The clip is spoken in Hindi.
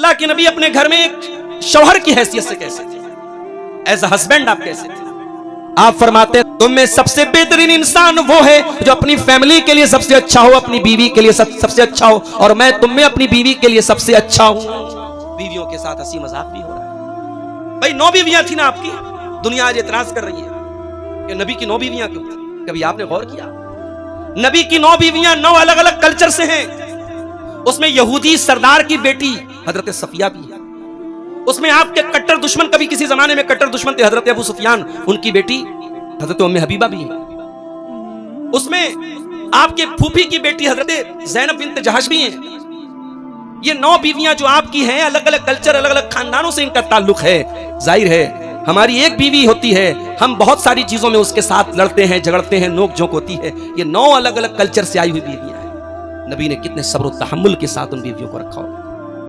अल्लाह के नबी अपने घर में एक शौहर की हैसियत से कैसे थे, एज अ हस्बैंड आप कैसे थे? आप फरमाते तुम में सबसे बेहतरीन इंसान वो है जो अपनी फैमिली के लिए सबसे अच्छा हो, अपनी बीवी के लिए सबसे अच्छा हो, और मैं तुम में अपनी बीवी के लिए सबसे अच्छा हूं। बीवियों के साथ हंसी मजाक भी हो रहा है। भाई 9 बीवियां थी ना आपकी, दुनिया आज एतराज कर रही है कि नबी की 9 बीवियां क्यों थी? कभी आपने गौर किया? नबी की 9 बीवियां 9 अलग अलग कल्चर से हैं। उसमें यहूदी सरदार की बेटी हजरत सफिया भी है, उसमें आपके कट्टर दुश्मन, कभी किसी जमाने में कट्टर दुश्मन थे हजरत अबू सुफियान, उनकी बेटी हजरत उम्मे हबीबा भी है। उसमें आपके फूफी की बेटी हजरत ज़ैनब बिन्त जहश भी हैं। ये 9 बीवियां जो आपकी हैं, अलग अलग कल्चर, अलग अलग खानदानों से इनका ताल्लुक है। जाहिर है हमारी एक बीवी होती है, हम बहुत सारी चीजों में उसके साथ लड़ते हैं, झगड़ते हैं, नोक झोंक होती है। ये 9 अलग अलग कल्चर से आई हुई बीवियां हैं। नबी ने कितने सब्र और तहम्मुल के साथ उन बीवियों को रखा होगा।